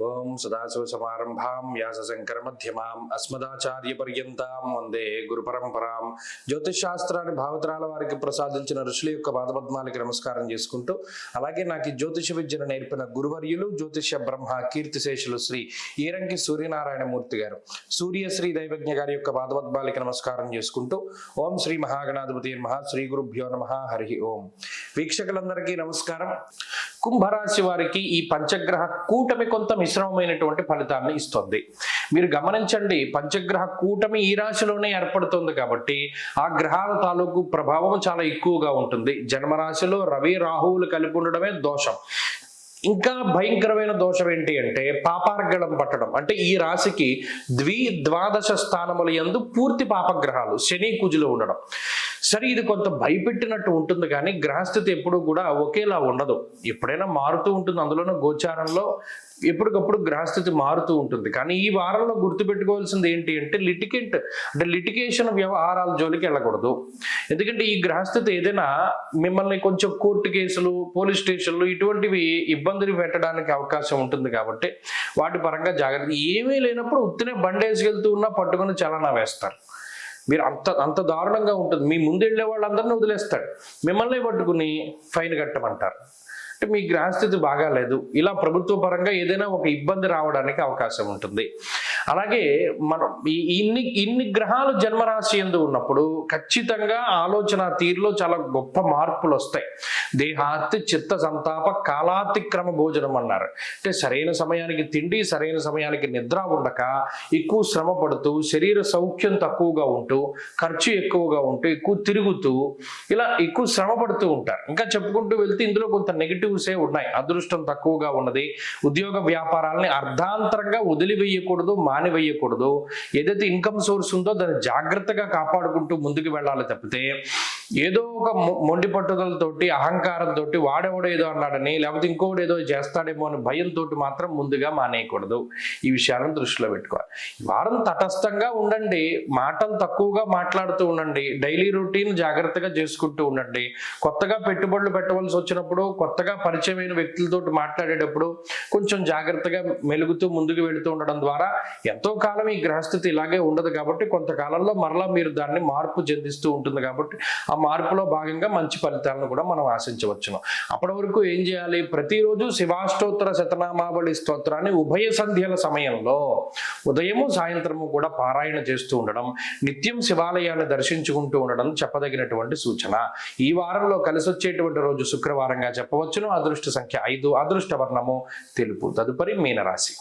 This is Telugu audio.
ఓం సదాశివసమారంభాం వ్యాసశంకరమధ్యమాం అస్మదాచార్యపర్యంతాం వందే గురు పరంపరాం. జ్యోతిషాస్త్రాన్ని భావతరాల వారికి ప్రసాదించిన ఋషుల యొక్క పాదపద్మాలకి నమస్కారం చేసుకుంటూ, అలాగే నాకు జ్యోతిష విద్యను నేర్పిన గురువర్యులు జ్యోతిష బ్రహ్మ కీర్తిశేషులు శ్రీ ఈరంకి సూర్యనారాయణమూర్తి గారు, సూర్యశ్రీ దైవజ్ఞ గారి యొక్క పాదపద్మాలకి నమస్కారం చేసుకుంటూ, ఓం శ్రీ మహాగణాధిపతి నమః, శ్రీ గురుభ్యో నమః, హరి ఓం. వీక్షకులందరికీ నమస్కారం. కుంభరాశి వారికి ఈ పంచగ్రహ కూటమి కొంత మిశ్రమమైనటువంటి ఫలితాన్ని ఇస్తుంది. మీరు గమనించండి, పంచగ్రహ కూటమి ఈ రాశిలోనే ఏర్పడుతుంది కాబట్టి ఆ గ్రహాల తాలూకు ప్రభావం చాలా ఎక్కువగా ఉంటుంది. జన్మరాశిలో రవి రాహువులు కలిపి ఉండడమే దోషం. ఇంకా భయంకరమైన దోషం ఏంటి అంటే పాపార్గళం పట్టడం. అంటే ఈ రాశికి ద్వాదశ స్థానముల యందు పూర్తి పాపగ్రహాలు శని కుజులు ఉండడం. సరే, ఇది కొంత భయపెట్టినట్టు ఉంటుంది, కానీ గ్రహస్థితి ఎప్పుడు కూడా ఒకేలా ఉండదు. ఎప్పుడైనా మారుతూ ఉంటుంది. అందులోనూ గోచారంలో ఎప్పటికప్పుడు గ్రహస్థితి మారుతూ ఉంటుంది. కానీ ఈ వారంలో గుర్తుపెట్టుకోవాల్సింది ఏంటి అంటే లిటిగేషన్ వ్యవహారాల జోలికి వెళ్ళకూడదు. ఎందుకంటే ఈ గ్రహస్థితి ఏదైనా మిమ్మల్ని కొంచెం కోర్టు కేసులు, పోలీస్ స్టేషన్లు ఇటువంటివి ఇబ్బందులు పెట్టడానికి అవకాశం ఉంటుంది. కాబట్టి వాటి పరంగా జాగ్రత్త. ఏమీ లేనప్పుడు ఉత్తినే బండేసుకెళ్తూ ఉన్నా పట్టుకుని చలనా వేస్తారు. మీరు అంత దారుణంగా ఉంటుంది. మీ ముందు వెళ్ళే వాళ్ళందరినీ వదిలేస్తాడు, మిమ్మల్ని పట్టుకుని ఫైన్ కట్టమంటారు. అంటే మీ గ్రహస్థితి బాగాలేదు. ఇలా ప్రభుత్వ పరంగా ఏదైనా ఒక ఇబ్బంది రావడానికి అవకాశం ఉంటుంది. అలాగే మనం ఇన్ని గ్రహాలు జన్మరాశి యందు ఉన్నప్పుడు ఖచ్చితంగా ఆలోచన తీరులో చాలా గొప్ప మార్పులు వస్తాయి. దేహార్తి చిత్త సంతాప కాలాతిక్రమ భోజనం అన్నారు. అంటే సరైన సమయానికి తిండి, సరైన సమయానికి నిద్ర ఉండక, ఎక్కువ శ్రమ పడుతూ, శరీర సౌఖ్యం తక్కువగా ఉంటూ, ఖర్చు ఎక్కువగా ఉంటూ, ఎక్కువ తిరుగుతూ, ఇలా ఎక్కువ శ్రమ పడుతూ ఉంటారు. ఇంకా చెప్పుకుంటూ వెళ్తే ఇందులో కొంత నెగిటివ్సే ఉన్నాయి. అదృష్టం తక్కువగా ఉన్నది. ఉద్యోగ వ్యాపారాలని అర్ధాంతరంగా వదిలివేయకూడదు, మానివేయకూడదు. ఏదైతే ఇన్కమ్ సోర్స్ ఉందో దాన్ని జాగ్రత్తగా కాపాడుకుంటూ ముందుకు వెళ్ళాలి తప్పితే ఏదో ఒక మొండి పట్టుదలతోటి, అహంకారంతో వాడెవడో ఏదో అన్నాడని, లేకపోతే ఇంకోటి ఏదో చేస్తాడేమో అని భయంతో మాత్రం ముందుగా మానేయకూడదు. ఈ విషయాలను దృష్టిలో పెట్టుకోవాలి. వారం తటస్థంగా ఉండండి, మాటలు తక్కువగా మాట్లాడుతూ ఉండండి, డైలీ రొటీన్ జాగ్రత్తగా చేసుకుంటూ ఉండండి. కొత్తగా పెట్టుబడులు పెట్టవలసి వచ్చినప్పుడు, కొత్తగా పరిచయమైన వ్యక్తులతో మాట్లాడేటప్పుడు కొంచెం జాగ్రత్తగా మెలుగుతూ ముందుకు వెళుతూ ఉండడం ద్వారా ఎంతో కాలం ఈ గ్రహస్థితి ఇలాగే ఉండదు. కాబట్టి కొంతకాలంలో మరలా మీరు దాన్ని మార్పు చెందిస్తూ ఉంటుంది. కాబట్టి ఆ మార్పులో భాగంగా మంచి ఫలితాలను కూడా మనం ఆశించవచ్చును. అప్పటి వరకు ఏం చేయాలి? ప్రతిరోజు శివాష్టోత్తర శతనామావళి స్తోత్రాన్ని ఉభయ సంధ్యల సమయంలో ఉదయము సాయంత్రము కూడా పారాయణ చేస్తూ ఉండడం, నిత్యం శివాలయాన్ని దర్శించుకుంటూ ఉండడం చెప్పదగినటువంటి సూచన. ఈ వారంలో కలిసి వచ్చేటువంటి రోజు శుక్రవారంగా చెప్పవచ్చును. అదృష్ట సంఖ్య 5, అదృష్ట వర్ణము తెలుపు. తదుపరి మీనరాశి.